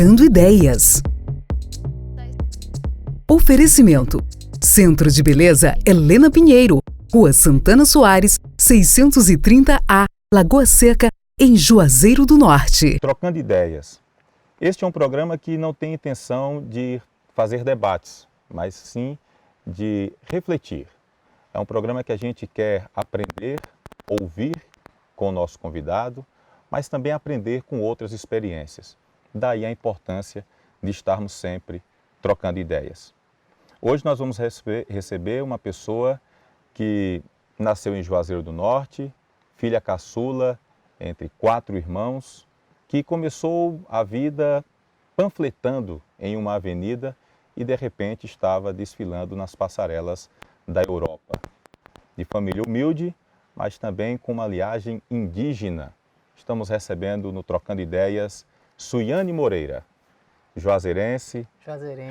Trocando Ideias. Oferecimento: Centro de Beleza Helena Pinheiro, Rua Santana Soares, 630A, Lagoa Seca, em Juazeiro do Norte. Trocando Ideias. Este é um programa que não tem intenção de fazer debates, mas sim de refletir. É um programa que a gente quer aprender, ouvir com o nosso convidado, mas também aprender com outras experiências. Daí a importância de estarmos sempre trocando ideias. Hoje nós vamos receber uma pessoa que nasceu em Juazeiro do Norte, filha caçula entre 4 irmãos, que começou a vida panfletando em uma avenida e de repente estava desfilando nas passarelas da Europa. De família humilde, mas também com uma linhagem indígena. Estamos recebendo no Trocando Ideias Suiane Moreira, juazeirense,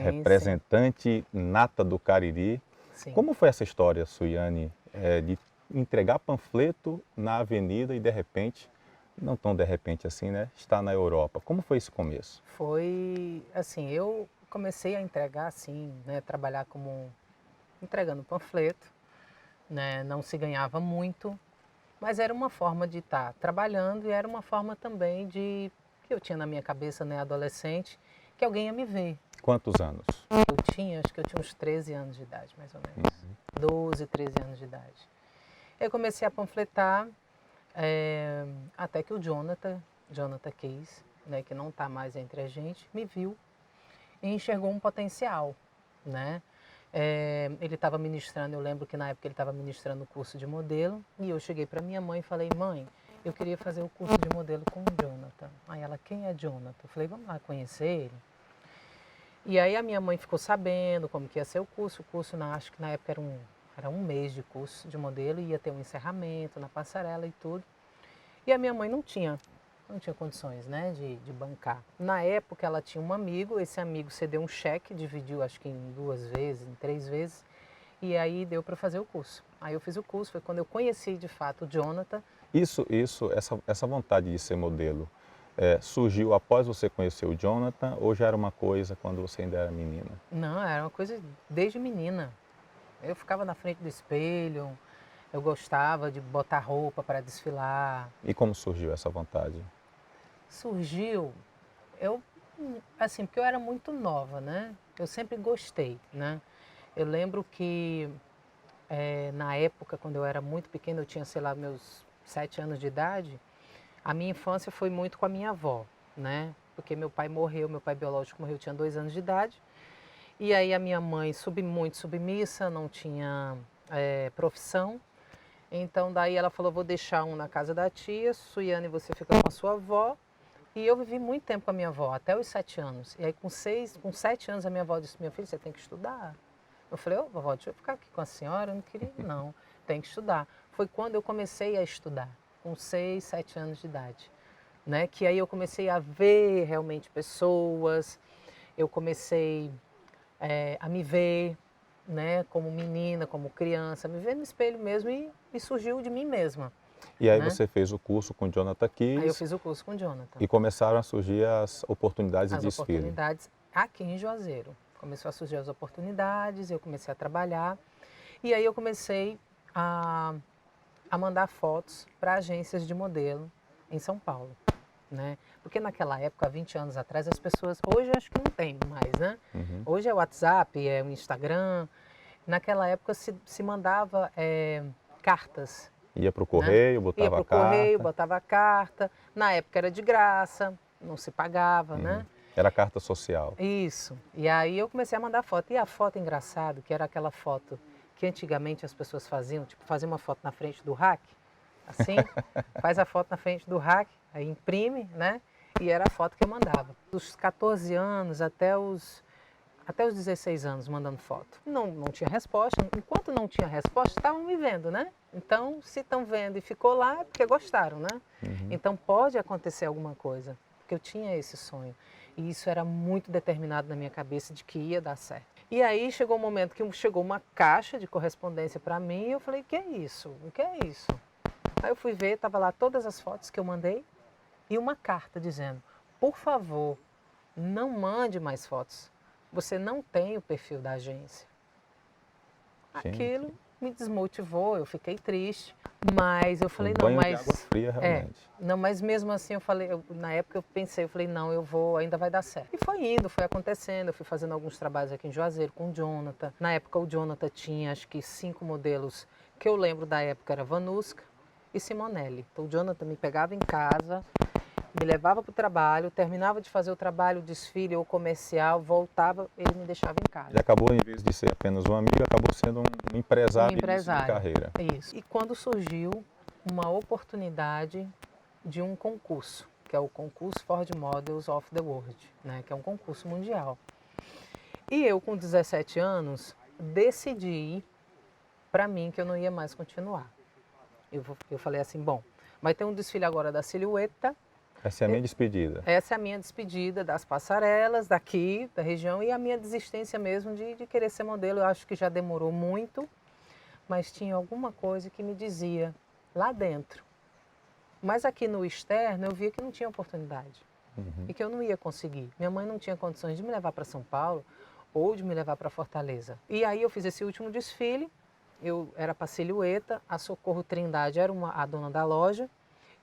representante nata do Cariri. Sim. Como foi essa história, Suiane, de entregar panfleto na avenida e de repente, não tão de repente assim, né, estar na Europa? Como foi esse começo? Foi assim, eu comecei a entregar assim, né, trabalhar como entregando panfleto, né, não se ganhava muito, mas era uma forma de estar trabalhando e era uma forma também de que eu tinha na minha cabeça, né, adolescente, que alguém ia me ver. Quantos anos? Acho que eu tinha uns 13 anos de idade, mais ou menos. 12, 13 anos de idade. Eu comecei a panfletar, até que o Jonathan Case, né, que não está mais entre a gente, me viu e enxergou um potencial, né? Ele estava ministrando, eu lembro que na época ele estava ministrando o curso de modelo, e eu cheguei para minha mãe e falei: mãe, eu queria fazer o curso de modelo com o Jonathan. Aí ela: quem é Jonathan? Eu falei: vamos lá conhecer ele. E aí a minha mãe ficou sabendo como que ia ser o curso. Acho que na época era um mês de curso de modelo, ia ter um encerramento na passarela e tudo. E a minha mãe não tinha condições, né, de bancar. Na época ela tinha um amigo, esse amigo cedeu um cheque, dividiu acho que em 2 vezes, em 3 vezes, e aí deu para fazer o curso. Aí eu fiz o curso, foi quando eu conheci de fato o Jonathan. Essa vontade de ser modelo surgiu após você conhecer o Jonathan ou já era uma coisa quando você ainda era menina? Não, era uma coisa desde menina. Eu ficava na frente do espelho, eu gostava de botar roupa para desfilar. E como surgiu essa vontade? Surgiu, porque eu era muito nova, né? Eu sempre gostei, né? Eu lembro que na época, quando eu era muito pequena, eu tinha, sei lá, meus 7 anos de idade, a minha infância foi muito com a minha avó, né? Porque meu pai biológico morreu, eu tinha 2 anos de idade. E aí a minha mãe muito submissa, não tinha profissão. Então daí ela falou: vou deixar um na casa da tia, Suiane, você fica com a sua avó. E eu vivi muito tempo com a minha avó, até os 7 anos. E aí com 7 anos a minha avó disse: minha filha, você tem que estudar. Eu falei: ô vovó, deixa eu ficar aqui com a senhora. Eu não queria, não, tem que estudar. Foi quando eu comecei a estudar, com 6, 7 anos de idade, né? Que aí eu comecei a ver realmente pessoas, eu comecei a me ver, né, como menina, como criança, me ver no espelho mesmo, e surgiu de mim mesma. E aí, né? você fez o curso com o Jonathan Case. Aí eu fiz o curso com o Jonathan. E começaram a surgir as oportunidades de desfile. As oportunidades aqui em Juazeiro. Começou a surgir as oportunidades, eu comecei a trabalhar. E aí eu comecei a mandar fotos para agências de modelo em São Paulo, né? Porque naquela época, há 20 anos atrás, as pessoas... Hoje acho que não tem mais, né? Uhum. Hoje é o WhatsApp, é o Instagram. Naquela época se mandava cartas. Ia para o correio, né? botava Ia a para o correio, carta. botava a carta. Na época era de graça, não se pagava, né? Era carta social. Isso. E aí eu comecei a mandar foto. E a foto engraçada, que era aquela foto que antigamente as pessoas faziam, tipo, fazer uma foto na frente do rack, assim, faz a foto na frente do rack, aí imprime, né? E era a foto que eu mandava. Dos 14 anos até os 16 anos mandando foto. Não tinha resposta. Enquanto não tinha resposta, estavam me vendo, né? Então, se estão vendo e ficou lá, é porque gostaram, né? Então, pode acontecer alguma coisa. Porque eu tinha esse sonho. E isso era muito determinado na minha cabeça de que ia dar certo. E aí, chegou um momento que chegou uma caixa de correspondência para mim e eu falei: que é isso? O que é isso? Aí eu fui ver, estava lá todas as fotos que eu mandei e uma carta dizendo: por favor, não mande mais fotos. Você não tem o perfil da agência. Gente. Aquilo me desmotivou, eu fiquei triste, mas eu falei, não, banho de mas... água fria, realmente. Não, mas mesmo assim eu falei, na época eu pensei, eu falei, não, eu vou, ainda vai dar certo. E foi indo, foi acontecendo, eu fui fazendo alguns trabalhos aqui em Juazeiro com o Jonathan. Na época o Jonathan tinha, acho que 5 modelos, que eu lembro da época era Vanuska e Simonelli. Então o Jonathan me pegava em casa, me levava para o trabalho, terminava de fazer o trabalho, o desfile ou comercial, voltava, ele me deixava em casa. Ele acabou, em vez de ser apenas um amigo, acabou sendo um empresário, de carreira. Isso. E quando surgiu uma oportunidade de um concurso, que é o concurso Ford Models of the World, né, que é um concurso mundial. E eu, com 17 anos, decidi para mim que eu não ia mais continuar. Eu falei assim, bom, vai ter um desfile agora da Silhueta. Essa é a minha despedida. Essa é a minha despedida das passarelas daqui, da região, e a minha desistência mesmo de querer ser modelo. Eu acho que já demorou muito, mas tinha alguma coisa que me dizia lá dentro. Mas aqui no externo eu via que não tinha oportunidade e que eu não ia conseguir. Minha mãe não tinha condições de me levar para São Paulo ou de me levar para Fortaleza. E aí eu fiz esse último desfile, eu era para Silhueta, a Socorro Trindade era a dona da loja,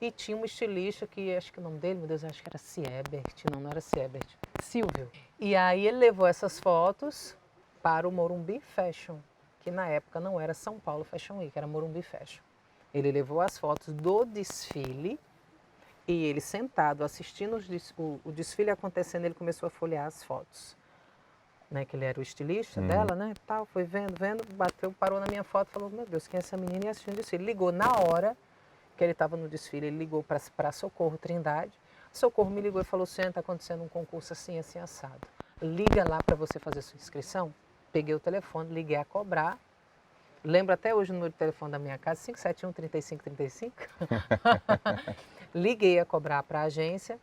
e tinha um estilista que, acho que o nome dele, meu Deus, acho que era Siebert, não era Siebert, Silvio. E aí ele levou essas fotos para o Morumbi Fashion, que na época não era São Paulo Fashion Week, era Morumbi Fashion. Ele levou as fotos do desfile e ele sentado assistindo o desfile acontecendo, ele começou a folhear as fotos. Né, que ele era o estilista dela, né, tal, foi vendo, bateu, parou na minha foto e falou, meu Deus, quem é essa menina? E assistindo o desfile. Ligou na hora que ele estava no desfile, ele ligou para Socorro Trindade. Socorro me ligou e falou, Luciana, está acontecendo um concurso assim, assim, assado. Liga lá para você fazer sua inscrição. Peguei o telefone, liguei a cobrar. Lembro até hoje o número de telefone da minha casa, 571-3535. Liguei a cobrar para a agência.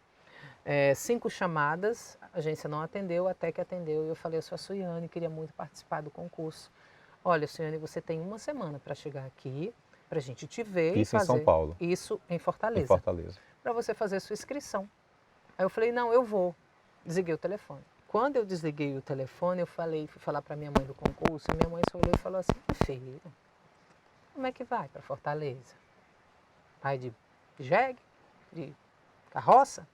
5 chamadas, a agência não atendeu, até que atendeu. E eu falei, eu sou a Suiane, queria muito participar do concurso. Olha, Suiane, você tem 1 semana para chegar aqui, para a gente te ver Isso e fazer. Em São Paulo? Isso em Fortaleza. Em Fortaleza. Para você fazer a sua inscrição. Aí eu falei, não, eu vou. Desliguei o telefone. Quando eu desliguei o telefone, eu fui falar para minha mãe do concurso, e minha mãe só olhou e falou assim, filho, como é que vai para Fortaleza? Vai de jegue? De carroça?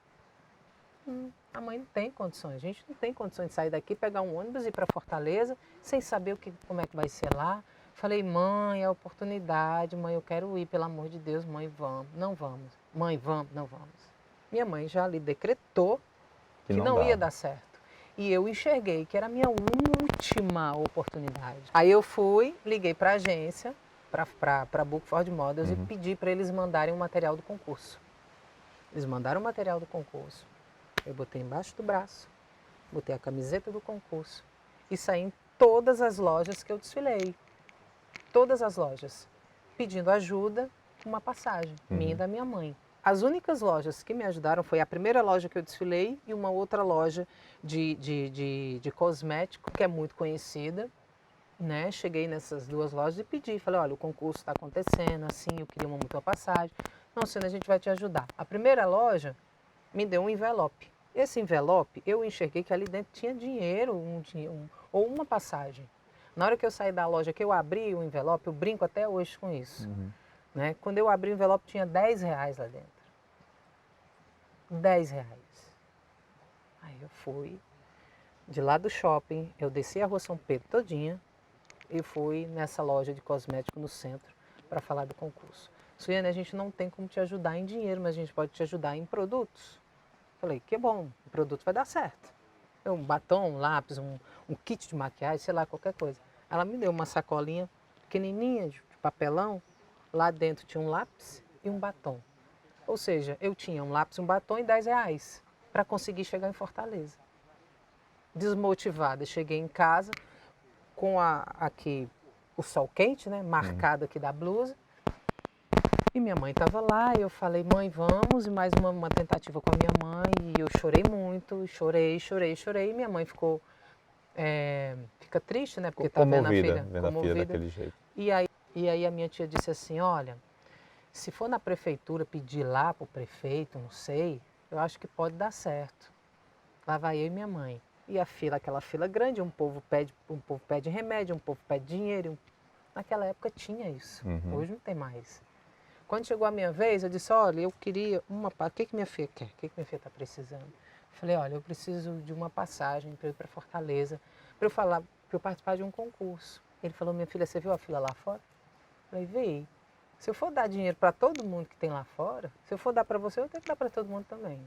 A mãe não tem condições, a gente não tem condições de sair daqui, pegar um ônibus e ir para Fortaleza, sem saber como é que vai ser lá. Falei, mãe, é oportunidade, mãe, eu quero ir, pelo amor de Deus, mãe, vamos. Não vamos. Mãe, vamos, não vamos. Minha mãe já ali decretou que não ia dar certo. E eu enxerguei que era a minha última oportunidade. Aí eu fui, liguei para a agência, para Book Ford Models, e pedi para eles mandarem o material do concurso. Eles mandaram o material do concurso. Eu botei embaixo do braço, botei a camiseta do concurso e saí em todas as lojas que eu desfilei. Todas as lojas, pedindo ajuda, uma passagem, minha e da minha mãe. As únicas lojas que me ajudaram foi a primeira loja que eu desfilei e uma outra loja de cosmético, que é muito conhecida. Né? Cheguei nessas 2 lojas e pedi, falei, olha, o concurso está acontecendo, assim, eu queria uma mutua passagem. Não, Sina, a gente vai te ajudar. A primeira loja me deu um envelope. Esse envelope, eu enxerguei que ali dentro tinha dinheiro, ou uma passagem. Na hora que eu saí da loja, que eu abri o envelope, eu brinco até hoje com isso. Né? Quando eu abri o envelope, tinha R$10 lá dentro. R$10. Aí eu fui, de lá do shopping, eu desci a rua São Pedro todinha e fui nessa loja de cosmético no centro para falar do concurso. Suiane, a gente não tem como te ajudar em dinheiro, mas a gente pode te ajudar em produtos. Falei, que bom, o produto vai dar certo. Um batom, um lápis, um kit de maquiagem, sei lá, qualquer coisa. Ela me deu uma sacolinha pequenininha de papelão. Lá dentro tinha um lápis e um batom. Ou seja, eu tinha um lápis, um batom e R$10 para conseguir chegar em Fortaleza. Desmotivada, cheguei em casa com aqui o sol quente, né, marcado aqui da blusa. E minha mãe estava lá, e eu falei, mãe, vamos, e mais uma tentativa com a minha mãe, e eu chorei muito, chorei, e minha mãe fica triste, né, porque está vendo a filha comovida daquele jeito. E aí a minha tia disse assim, olha, se for na prefeitura pedir lá para o prefeito, não sei, eu acho que pode dar certo. Lá vai eu e minha mãe. E a fila, aquela fila grande, um povo pede remédio, um povo pede dinheiro. Naquela época tinha isso, hoje não tem mais. Quando chegou a minha vez, eu disse, olha, eu queria uma passagem. O que minha filha quer? O que minha filha está precisando? Eu falei, olha, eu preciso de uma passagem para eu ir para Fortaleza, para eu participar de um concurso. Ele falou, minha filha, você viu a fila lá fora? Eu falei, vi. Se eu for dar dinheiro para todo mundo que tem lá fora, se eu for dar para você, eu tenho que dar para todo mundo também.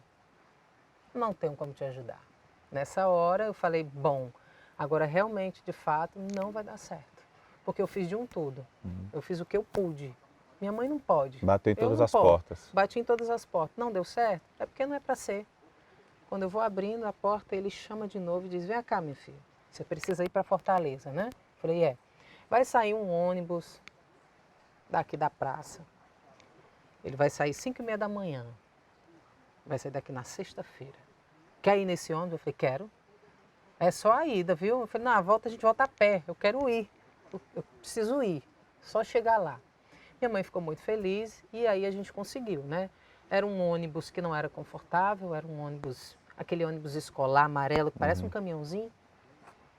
Não tenho como te ajudar. Nessa hora eu falei, bom, agora realmente, de fato, não vai dar certo. Porque eu fiz de um tudo. Eu fiz o que eu pude. Minha mãe não pode. Bateu em todas as portas. Bati em todas as portas. Não deu certo? É porque não é para ser. Quando eu vou abrindo a porta, ele chama de novo e diz, vem cá, minha filha, você precisa ir para Fortaleza, né? Falei, é. Vai sair um ônibus daqui da praça. Ele vai sair 5h30 da manhã. Vai sair daqui na sexta-feira. Quer ir nesse ônibus? Eu falei, quero. É só a ida, viu? Eu falei, na volta a gente volta a pé. Eu quero ir. Eu preciso ir. Só chegar lá. Minha mãe ficou muito feliz e aí a gente conseguiu, né? Era um ônibus que não era confortável, era um ônibus, aquele ônibus escolar amarelo, que parece um caminhãozinho.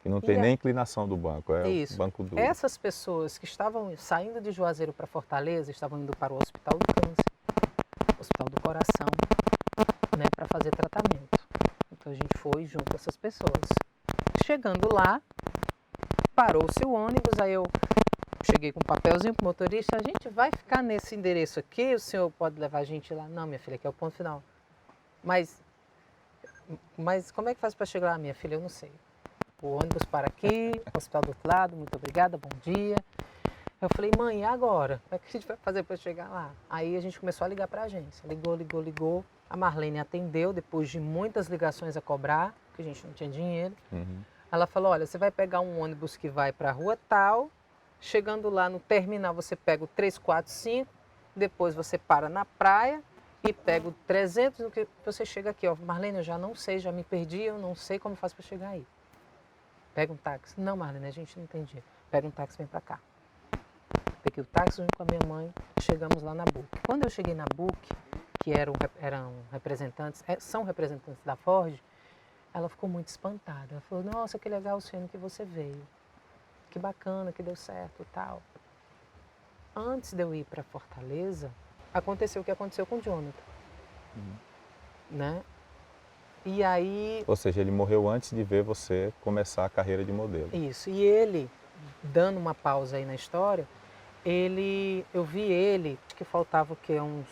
E não tem nem inclinação do banco, é isso. O banco duro. Essas pessoas que estavam saindo de Juazeiro para Fortaleza, estavam indo para o Hospital do Câncer, Hospital do Coração, né, para fazer tratamento. Então a gente foi junto com essas pessoas. Chegando lá, parou-se o ônibus, aí eu cheguei com um papelzinho para o motorista, a gente vai ficar nesse endereço aqui, o senhor pode levar a gente lá? Não, minha filha, aqui é o ponto final. Mas como é que faz para chegar lá, minha filha? Eu não sei. O ônibus para aqui, o hospital do outro lado, muito obrigada, bom dia. Eu falei, mãe, e agora? Como é que a gente vai fazer para chegar lá? Aí a gente começou a ligar para a agência. Ligou. A Marlene atendeu, depois de muitas ligações a cobrar, porque a gente não tinha dinheiro. Ela falou, olha, você vai pegar um ônibus que vai para a rua tal, chegando lá no terminal você pega o 345, depois você para na praia e pega o 300, no que você chega aqui. Ó, Marlene, eu já não sei, já me perdi, eu não sei como faço para chegar aí. Pega um táxi. Não, Marlene, a gente não tem dinheiro. Pega um táxi, vem para cá. Peguei o táxi junto com a minha mãe, chegamos lá na BUC. Quando eu cheguei na BUC, que eram representantes, são representantes da Ford, ela ficou muito espantada. Ela falou, nossa, que legal, Luciano, que você veio. Que bacana, que deu certo e tal. Antes de eu ir para Fortaleza, aconteceu o que aconteceu com o Jonathan. Né? E aí... Ou seja, ele morreu antes de ver você começar a carreira de modelo. Isso. E ele, dando uma pausa aí na história, eu vi ele, que faltava o quê? Uns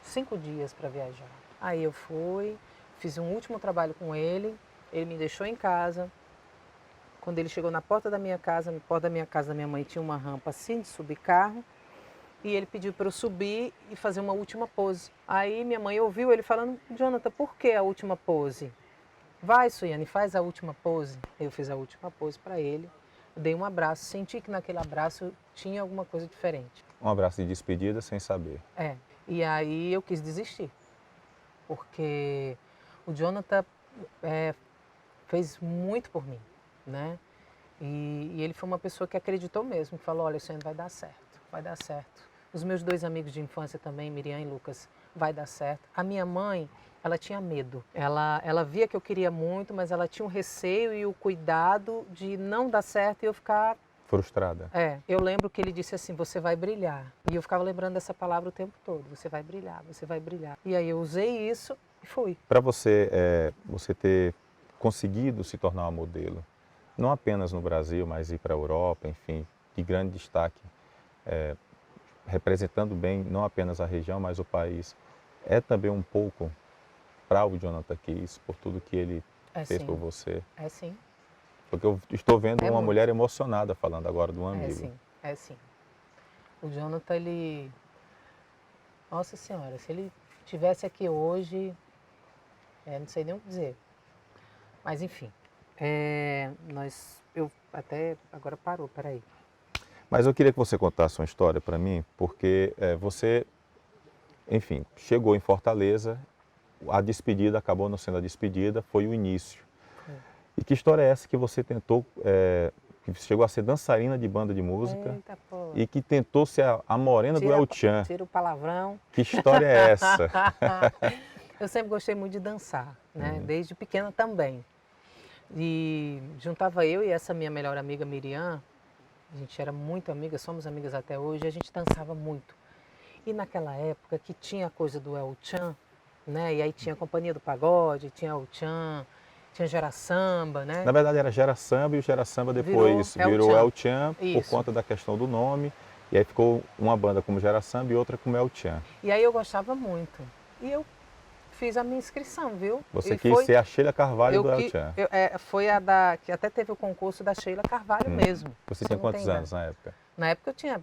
5 dias para viajar. Aí eu fui, fiz um último trabalho com ele me deixou em casa. Quando ele chegou na porta da minha casa da minha mãe tinha uma rampa assim de subir carro. E ele pediu para eu subir e fazer uma última pose. Aí minha mãe ouviu ele falando, Jonathan, por que a última pose? Vai, Suiane, faz a última pose. Eu fiz a última pose para ele, dei um abraço, senti que naquele abraço tinha alguma coisa diferente. Um abraço de despedida sem saber. E aí eu quis desistir, porque o Jonathan fez muito por mim, né? E ele foi uma pessoa que acreditou mesmo, que falou, olha, Suiane, vai dar certo. Vai dar certo. Os meus 2 amigos de infância também, Miriam e Lucas, vai dar certo. A minha mãe, ela tinha medo. Ela via que eu queria muito, mas ela tinha um receio e o cuidado de não dar certo e eu ficar... Frustrada. Eu lembro que ele disse assim, você vai brilhar. E eu ficava lembrando dessa palavra o tempo todo, você vai brilhar, você vai brilhar. E aí eu usei isso e fui. Para você, você ter conseguido se tornar uma modelo, não apenas no Brasil, mas ir para a Europa, enfim, de grande destaque, representando bem não apenas a região, mas o país, é também um pouco para o Jonathan Kiss, por tudo que ele fez por você? É sim. Porque eu estou vendo uma muito. Mulher emocionada falando agora de um amigo. É sim. O Jonathan, ele... Nossa Senhora, se ele estivesse aqui hoje, não sei nem o que dizer. Mas enfim, eu até agora parou, peraí. Mas eu queria que você contasse uma história para mim, porque você, enfim, chegou em Fortaleza, a despedida acabou não sendo a despedida, foi o início. E que história é essa que você tentou, que chegou a ser dançarina de banda de música? Eita, pô. E que tentou ser a morena do El Chan? Tira o palavrão. Que história é essa? Eu sempre gostei muito de dançar, né? Desde pequena também. E juntava eu e essa minha melhor amiga Miriam, a gente era muito amiga, somos amigas até hoje, a gente dançava muito. E naquela época que tinha a coisa do El Chan, né? E aí tinha a Companhia do Pagode, tinha El Chan, tinha Gera Samba, né? Na verdade era Gera Samba e o Gera Samba depois virou El Chan por conta da questão do nome. E aí ficou uma banda como Gera Samba e outra como El Chan. E aí eu gostava muito. E eu fiz a minha inscrição, viu? Você quis ser a Sheila Carvalho do El Chan. Foi a da... que até teve o concurso da Sheila Carvalho mesmo. Você tinha quantos anos na época? Na época eu tinha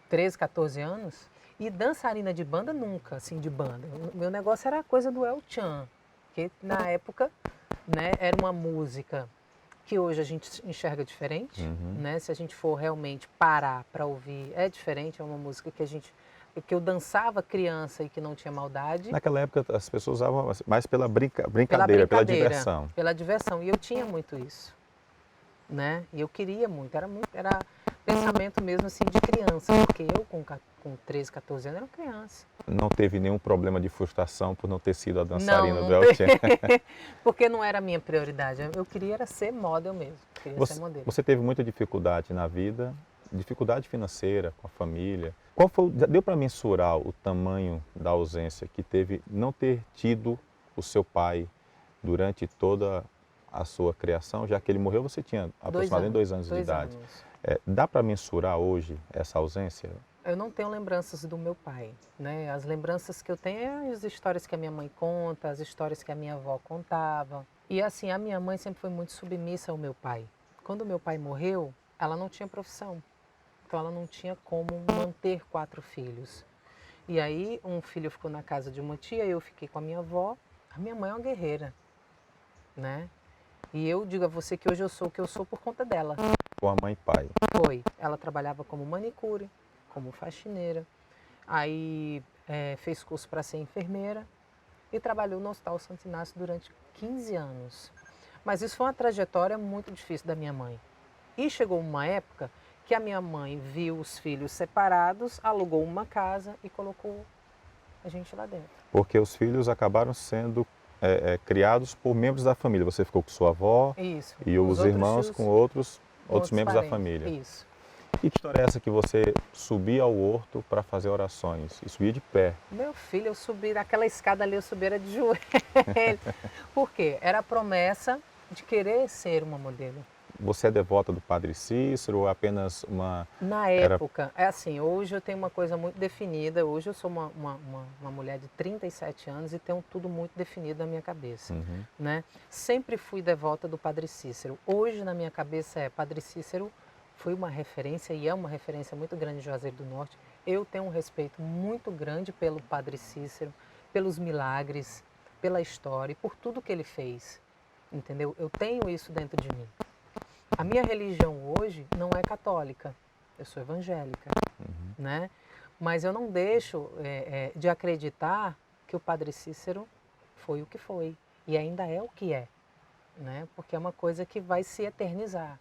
13, 14 anos. E dançarina de banda nunca, assim, de banda. O meu negócio era a coisa do El Chan. Que na época, né, era uma música que hoje a gente enxerga diferente, né? Se a gente for realmente parar para ouvir, é diferente, é uma música que eu dançava criança e que não tinha maldade. Naquela época as pessoas usavam mais pela brincadeira, pela diversão. Pela diversão, e eu tinha muito isso, né? E eu queria muito, era pensamento mesmo assim de criança, porque eu com 13, 14 anos era criança. Não teve nenhum problema de frustração por não ter sido a dançarina do El Chan? Porque não era a minha prioridade. Eu queria era ser model mesmo. Ser modelo. Você teve muita dificuldade na vida, dificuldade financeira com a família. Deu para mensurar o tamanho da ausência que teve não ter tido o seu pai durante toda a sua criação? Já que ele morreu, você tinha aproximadamente 2 anos de idade. Dá para mensurar hoje essa ausência? Eu não tenho lembranças do meu pai, né? As lembranças que eu tenho é as histórias que a minha mãe conta, as histórias que a minha avó contava. E assim, a minha mãe sempre foi muito submissa ao meu pai. Quando meu pai morreu, ela não tinha profissão. Então ela não tinha como manter 4 filhos. E aí um filho ficou na casa de uma tia, eu fiquei com a minha avó. A minha mãe é uma guerreira, né? E eu digo a você que hoje eu sou o que eu sou por conta dela. Com a mãe e pai? Foi. Ela trabalhava como manicure, como faxineira. Aí fez curso para ser enfermeira e trabalhou no Hospital Santo Inácio durante 15 anos. Mas isso foi uma trajetória muito difícil da minha mãe. E chegou uma época que a minha mãe viu os filhos separados, alugou uma casa e colocou a gente lá dentro. Porque os filhos acabaram sendo criados por membros da família. Você ficou com sua avó. Isso. E os irmãos com outros membros da família. Isso. E que história é essa que você subia ao horto para fazer orações? E subia de pé? Meu filho, eu subi, naquela escada ali, eu subi era de joelho. Por quê? Era a promessa de querer ser uma modelo. Você é devota do Padre Cícero ou apenas uma... Na época, é assim, hoje eu tenho uma coisa muito definida, hoje eu sou uma mulher de 37 anos e tenho tudo muito definido na minha cabeça, né? Sempre fui devota do Padre Cícero. Hoje na minha cabeça Padre Cícero foi uma referência e é uma referência muito grande de Juazeiro do Norte. Eu tenho um respeito muito grande pelo Padre Cícero, pelos milagres, pela história e por tudo que ele fez, entendeu? Eu tenho isso dentro de mim. A minha religião hoje não é católica, eu sou evangélica, né? Mas eu não deixo de acreditar que o Padre Cícero foi o que foi e ainda é o que é, né? Porque é uma coisa que vai se eternizar.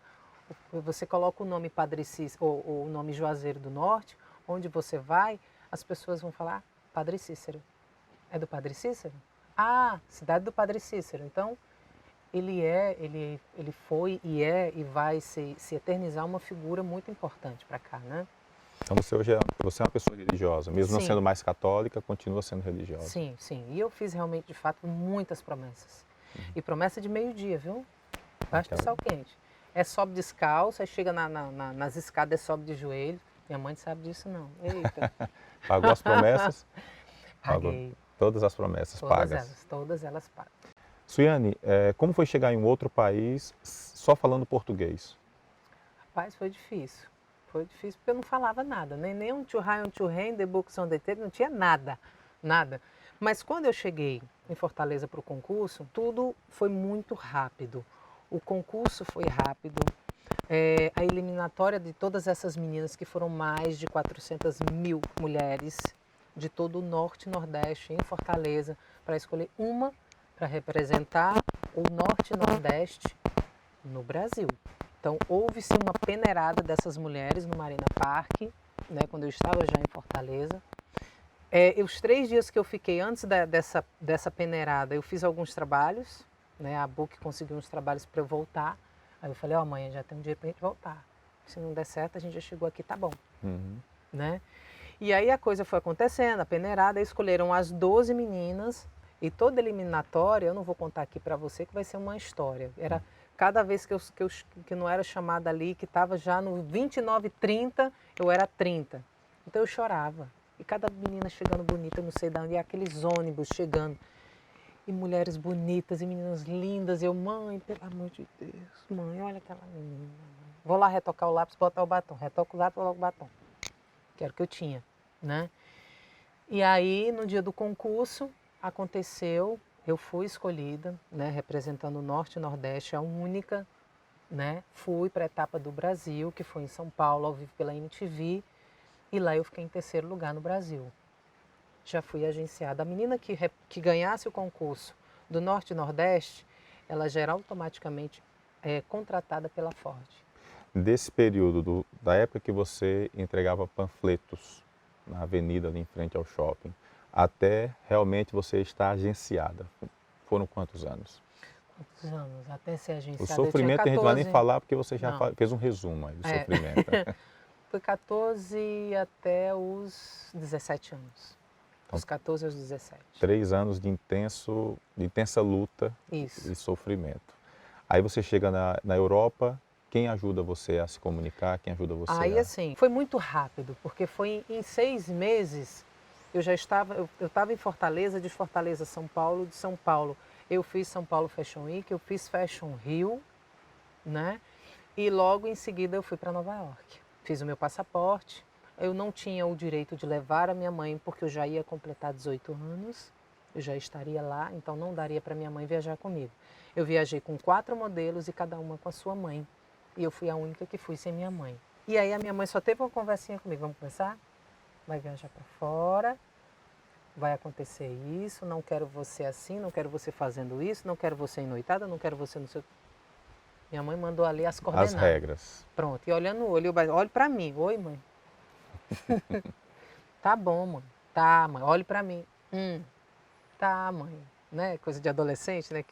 Você coloca o nome Padre Cícero ou o nome Juazeiro do Norte, onde você vai, as pessoas vão falar Padre Cícero. É do Padre Cícero? Ah, cidade do Padre Cícero. Então, ele foi e é e vai se eternizar uma figura muito importante para cá, né? Então você é uma pessoa religiosa, mesmo não sendo mais católica, continua sendo religiosa. Sim, sim. E eu fiz realmente, de fato, muitas promessas. E promessa de meio-dia, viu? Baixo de sal quente. Sobe descalço, aí chega nas escadas, sobe de joelho. Minha mãe não sabe disso, não. Eita. Pagou as promessas? Paguei. Todas as promessas pagas? Todas elas pagas. Suiane, como foi chegar em um outro país só falando português? Rapaz, foi difícil. Foi difícil porque eu não falava nada, nem um churrai, um churrém, the books on the table, não tinha nada, nada. Mas quando eu cheguei em Fortaleza para o concurso, tudo foi muito rápido. O concurso foi rápido, a eliminatória de todas essas meninas, que foram mais de 400 mil mulheres de todo o Norte e Nordeste, em Fortaleza, para escolher uma para representar o Norte e Nordeste no Brasil. Então, houve-se uma peneirada dessas mulheres no Marina Park, né, quando eu estava já em Fortaleza. Os 3 dias que eu fiquei antes dessa peneirada, eu fiz alguns trabalhos, né? A Book conseguiu uns trabalhos para eu voltar. Aí eu falei, ó, mãe, já tem um dia para a gente voltar. Se não der certo, a gente já chegou aqui, tá bom. Né? E aí a coisa foi acontecendo, a peneirada, escolheram as 12 meninas e toda eliminatória, eu não vou contar aqui para você que vai ser uma história. Era cada vez que não era chamada ali, que estava já no 29, 30, eu era 30. Então eu chorava. E cada menina chegando bonita, não sei de onde, e aqueles ônibus chegando. E mulheres bonitas e meninas lindas. E eu, mãe, pelo amor de Deus, mãe, olha aquela menina. Vou lá retocar o lápis, botar o batom. Retoco o lápis, coloco o batom. Que era o que eu tinha, né? E aí, no dia do concurso, aconteceu, eu fui escolhida, né, representando o Norte e Nordeste, a única, né? Fui para a etapa do Brasil, que foi em São Paulo, ao vivo pela MTV, e lá eu fiquei em 3º lugar no Brasil. Já fui agenciada. A menina que ganhasse o concurso do Norte e Nordeste, ela já era automaticamente contratada pela Ford. Desse período, da época que você entregava panfletos na avenida ali em frente ao shopping, até realmente você estar agenciada, foram quantos anos? Quantos anos? Até ser O agenciada, sofrimento a gente não vai nem falar porque você já Não. fez um resumo aí do sofrimento. Foi 14 até os 17 anos. Então, Dos 14 aos 17. 3 anos de intensa luta Isso. e sofrimento. Aí você chega na Europa, quem ajuda você a se comunicar, quem ajuda você Aí a... assim, foi muito rápido, porque foi em 6 meses, eu estava em Fortaleza, de Fortaleza São Paulo, de São Paulo eu fiz São Paulo Fashion Week, eu fiz Fashion Rio, né? E logo em seguida eu fui para Nova York. Fiz o meu passaporte, eu não tinha o direito de levar a minha mãe, porque eu já ia completar 18 anos, eu já estaria lá, então não daria para minha mãe viajar comigo. Eu viajei com 4 modelos e cada uma com a sua mãe. E eu fui a única que fui sem minha mãe. E aí a minha mãe só teve uma conversinha comigo. Vamos começar? Vai viajar para fora, vai acontecer isso, não quero você assim, não quero você fazendo isso, não quero você noitada, não quero você no seu... Minha mãe mandou ali as coordenadas. As regras. Pronto, e olhando no olho, olhe para mim. Oi, mãe. Tá bom, mãe. Tá, mãe. Olhe para mim. Tá, mãe. Né? Coisa de adolescente, né?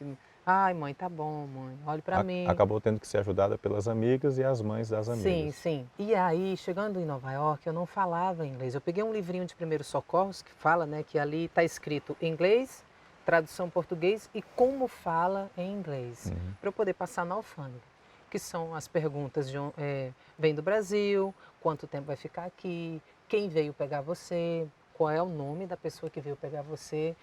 Ai, mãe, tá bom, mãe. Olhe para mim. Acabou tendo que ser ajudada pelas amigas e as mães das amigas. Sim, sim. E aí, chegando em Nova York, eu não falava inglês. Eu peguei um livrinho de primeiros socorros que fala, né, que ali está escrito inglês, tradução português e como fala em inglês, para eu poder passar na alfândega. Que são as perguntas de vem do Brasil, quanto tempo vai ficar aqui, quem veio pegar você, qual é o nome da pessoa que veio pegar você,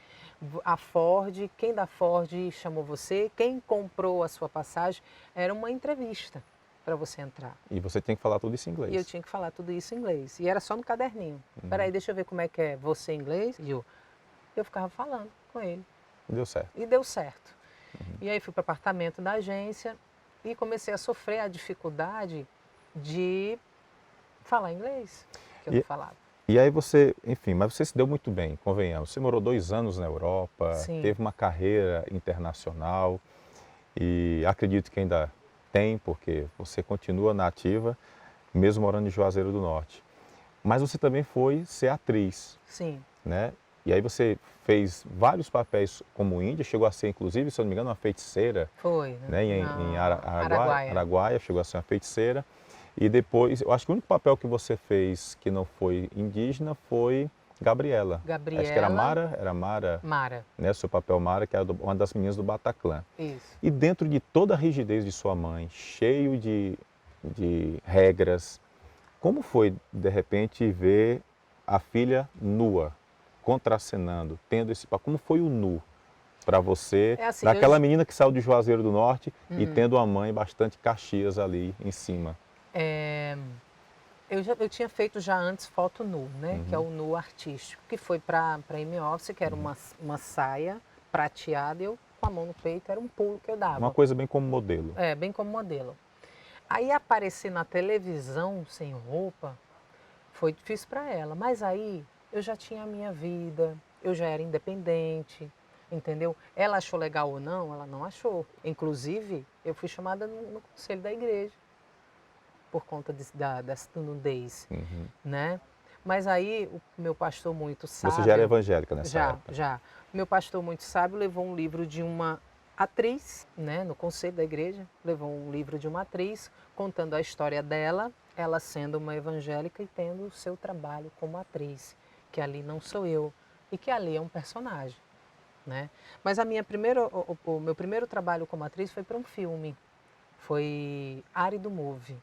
a Ford, quem da Ford chamou você, quem comprou a sua passagem. Era uma entrevista para você entrar. E você tem que falar tudo isso em inglês. E eu tinha que falar tudo isso em inglês. E era só no caderninho. Peraí, deixa eu ver como é que é você em inglês. E eu ficava falando com ele. Deu certo. E deu certo. E aí fui para o apartamento da agência e comecei a sofrer a dificuldade de falar inglês, que eu não falava. E aí você, enfim, mas você se deu muito bem, convenhamos. Você morou 2 anos na Europa, Sim. Teve uma carreira internacional e acredito que ainda tem, porque você continua na ativa, mesmo morando em Juazeiro do Norte. Mas você também foi ser atriz. Sim. Né? E aí você fez vários papéis como índia, chegou a ser, inclusive, se eu não me engano, uma feiticeira. Foi, né? Em Araguaia. Araguaia, chegou a ser uma feiticeira. E depois, eu acho que o único papel que você fez que não foi indígena foi Gabriela. Gabriela. Acho que era Mara. Era Mara. Mara. Né? Seu papel Mara, que era uma das meninas do Bataclan. Isso. E dentro de toda a rigidez de sua mãe, cheio de regras, como foi, de repente, ver a filha nua, contracenando, tendo esse papel? Como foi o nu para você, assim, daquela menina que saiu de Juazeiro do Norte e tendo uma mãe bastante Caxias ali em cima? Eu tinha feito já antes foto nu, né? Que é o nu artístico, que foi para M Office, que era uma saia prateada, e eu com a mão no peito, era um pulo que eu dava. Uma coisa bem como modelo. Bem como modelo. Aí aparecer na televisão sem roupa foi difícil para ela, mas aí eu já tinha a minha vida, eu já era independente, entendeu? Ela achou legal ou não? Ela não achou. Inclusive, eu fui chamada no conselho da igreja por conta dessa nudez, né? Mas aí o meu pastor muito sábio... Você já era evangélica nessa Já, época? já. O meu pastor muito sábio levou um livro de uma atriz, né, no conselho da igreja, levou um livro de uma atriz contando a história dela, ela sendo uma evangélica e tendo o seu trabalho como atriz, que ali não sou eu e que ali é um personagem, né? Mas o meu primeiro trabalho como atriz foi para um filme, foi Árido Move,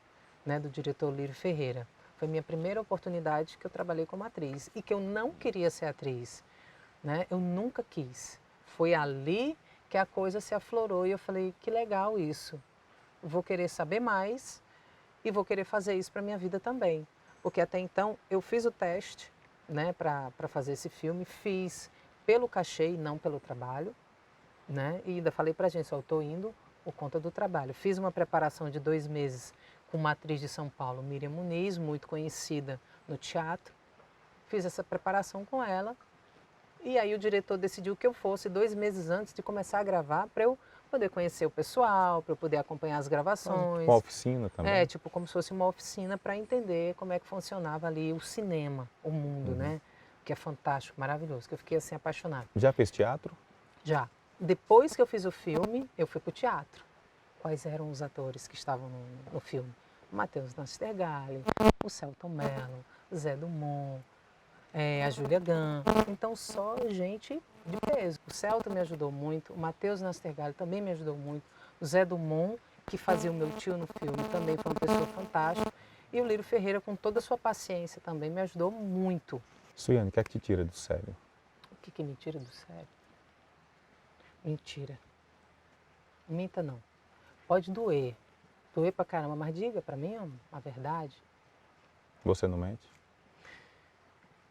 né, do diretor Lírio Ferreira. Foi minha primeira oportunidade que eu trabalhei como atriz e que eu não queria ser atriz, né? Eu nunca quis. Foi ali que a coisa se aflorou e eu falei, que legal isso. Vou querer saber mais e vou querer fazer isso para minha vida também. Porque até então eu fiz o teste, né, para fazer esse filme, fiz pelo cachê e não pelo trabalho, né? E ainda falei para a gente, eu estou indo por conta do trabalho. Fiz uma preparação de 2 meses com uma atriz de São Paulo, Miriam Muniz, muito conhecida no teatro. Fiz essa preparação com ela. E aí o diretor decidiu que eu fosse 2 meses antes de começar a gravar para eu poder conhecer o pessoal, para eu poder acompanhar as gravações. Uma oficina também? É, tipo como se fosse uma oficina para entender como é que funcionava ali o cinema, o mundo, né? Que é fantástico, maravilhoso, que eu fiquei assim apaixonada. Já fez teatro? Já. Depois que eu fiz o filme, eu fui para o teatro. Quais eram os atores que estavam no filme? Matheus Nastergalli, o Selton Mello, Zé Dumont, a Júlia Gann. Então, só gente de peso. O Celto me ajudou muito, o Matheus Nastergalli também me ajudou muito, o Zé Dumont, que fazia o meu tio no filme, também foi uma pessoa fantástica. E o Lírio Ferreira, com toda a sua paciência, também me ajudou muito. Suiane, o que é que te tira do sério? O que me tira do sério? Mentira. Minta não. Pode doer. Doer pra caramba, mas diga pra mim a verdade. Você não mente?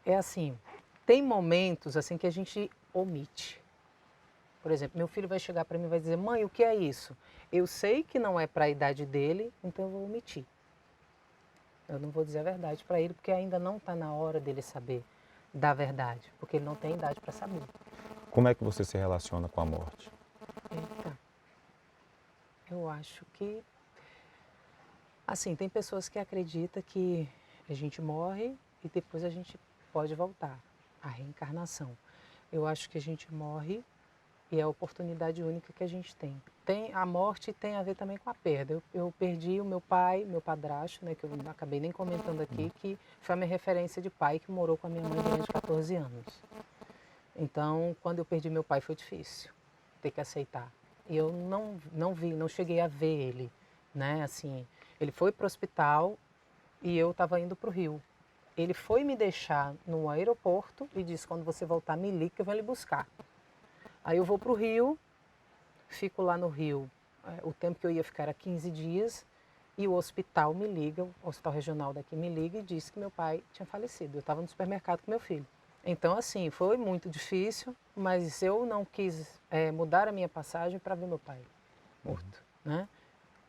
É assim, tem momentos assim que a gente omite. Por exemplo, meu filho vai chegar para mim e vai dizer, mãe, o que é isso? Eu sei que não é para a idade dele, então eu vou omitir. Eu não vou dizer a verdade para ele, porque ainda não está na hora dele saber da verdade, porque ele não tem idade para saber. Como é que você se relaciona com a morte? Eita, eu acho que, assim, tem pessoas que acreditam que a gente morre e depois a gente pode voltar, a reencarnação. Eu acho que a gente morre e é a oportunidade única que a gente tem. A morte tem a ver também com a perda. Eu perdi o meu pai, meu padrasto, né, que eu acabei nem comentando aqui, que foi a minha referência de pai, que morou com a minha mãe durante 14 anos. Então, quando eu perdi meu pai foi difícil ter que aceitar. E eu não cheguei a ver ele, né, assim, ele foi para o hospital e eu estava indo para o Rio. Ele foi me deixar no aeroporto e disse, quando você voltar me liga que eu vou lhe buscar. Aí eu vou para o Rio, fico lá no Rio, o tempo que eu ia ficar era 15 dias, e o hospital me liga, o hospital regional daqui me liga e disse que meu pai tinha falecido. Eu estava no supermercado com meu filho. Então, assim, foi muito difícil, mas eu não quis mudar a minha passagem para ver meu pai morto, né?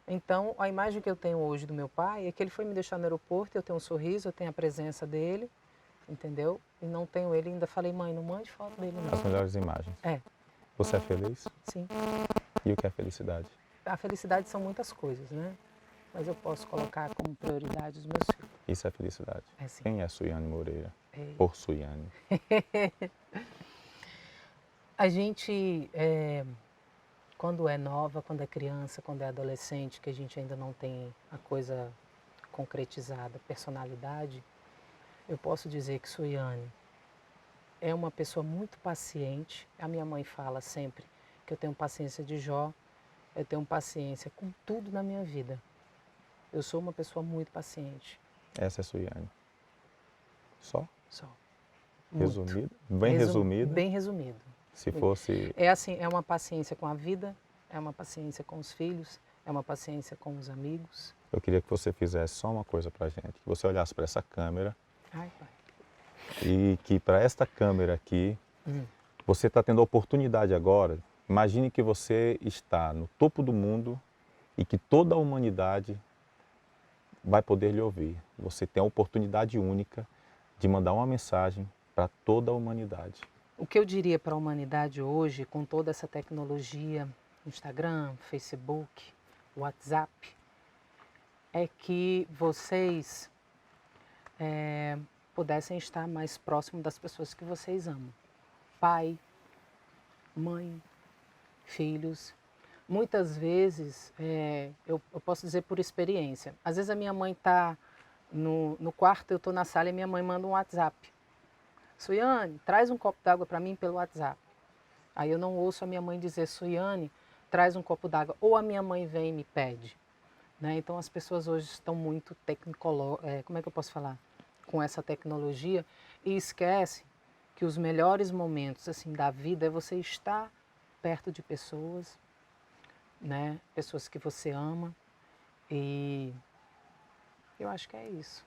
Então, a imagem que eu tenho hoje do meu pai é que ele foi me deixar no aeroporto, eu tenho um sorriso, eu tenho a presença dele, entendeu? E não tenho ele, ainda falei, mãe, não mande foto dele não. As melhores imagens. É. Você é feliz? Sim. E o que é felicidade? A felicidade são muitas coisas, né? Mas eu posso colocar como prioridade os meus filhos. Isso é felicidade. É sim. Quem é Suiane Moreira? É. Por Suiane. A gente, quando é nova, quando é criança, quando é adolescente, que a gente ainda não tem a coisa concretizada, personalidade, eu posso dizer que Suiane é uma pessoa muito paciente. A minha mãe fala sempre que eu tenho paciência de Jó, eu tenho paciência com tudo na minha vida. Eu sou uma pessoa muito paciente. Essa é Suiane. Só? Só. Resumido? Bem resumido? Bem resumido. Se fosse... É assim, é uma paciência com a vida, é uma paciência com os filhos, é uma paciência com os amigos. Eu queria que você fizesse só uma coisa pra gente. Que você olhasse para essa câmera. Ai, pai. E que para esta câmera aqui, você está tendo a oportunidade agora. Imagine que você está no topo do mundo e que toda a humanidade vai poder lhe ouvir. Você tem a oportunidade única de mandar uma mensagem para toda a humanidade. O que eu diria para a humanidade hoje, com toda essa tecnologia, Instagram, Facebook, WhatsApp, é que vocês pudessem estar mais próximo das pessoas que vocês amam. Pai, mãe, filhos. Muitas vezes, eu posso dizer por experiência, às vezes a minha mãe está no quarto, eu estou na sala e minha mãe manda um WhatsApp. Suiane, traz um copo d'água para mim pelo WhatsApp. Aí eu não ouço a minha mãe dizer, Suiane, traz um copo d'água. Ou a minha mãe vem e me pede. Né? Então as pessoas hoje estão muito como é que eu posso falar? Com essa tecnologia e esquece que os melhores momentos assim da vida é você estar perto de pessoas, né? Pessoas que você ama, e eu acho que é isso.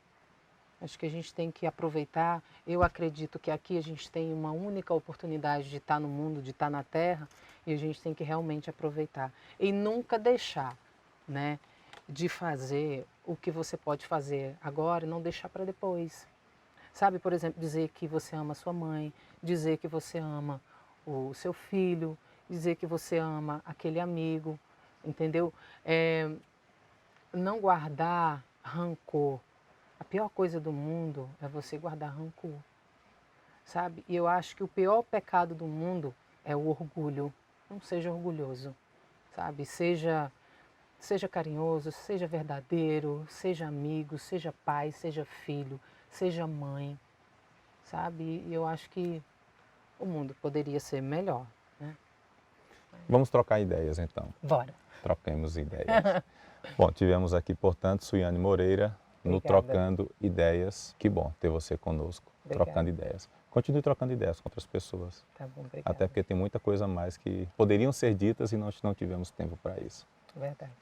Acho que a gente tem que aproveitar. Eu acredito que aqui a gente tem uma única oportunidade de estar no mundo, de estar na Terra, e a gente tem que realmente aproveitar. E nunca deixar, né, de fazer o que você pode fazer agora e não deixar para depois. Sabe, por exemplo, dizer que você ama a sua mãe, dizer que você ama o seu filho, dizer que você ama aquele amigo, entendeu? Não guardar rancor. A pior coisa do mundo é você guardar rancor, sabe? E eu acho que o pior pecado do mundo é o orgulho. Não seja orgulhoso, sabe? Seja carinhoso, seja verdadeiro, seja amigo, seja pai, seja filho, seja mãe, sabe? E eu acho que o mundo poderia ser melhor, né? Vamos trocar ideias, então. Bora. Troquemos ideias. Bom, tivemos aqui, portanto, Suiane Moreira, no Obrigada. Trocando Ideias. Que bom ter você conosco, Obrigada. trocando ideias. Continue trocando ideias com outras pessoas. Tá bom, obrigada. Até porque tem muita coisa a mais que poderiam ser ditas e nós não tivemos tempo para isso. Verdade.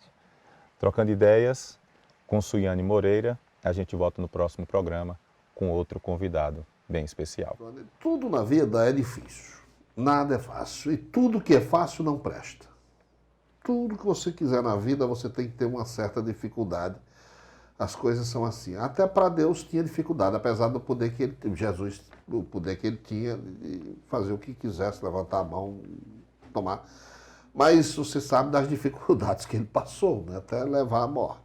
Trocando Ideias com Suiane Moreira. A gente volta no próximo programa com outro convidado bem especial. Tudo na vida é difícil. Nada é fácil. E tudo que é fácil não presta. Tudo que você quiser na vida, você tem que ter uma certa dificuldade. As coisas são assim. Até para Deus tinha dificuldade, apesar do poder que ele, Jesus, o poder que ele tinha de fazer o que quisesse, levantar a mão, tomar. Mas você sabe das dificuldades que ele passou, né, até levar à morte.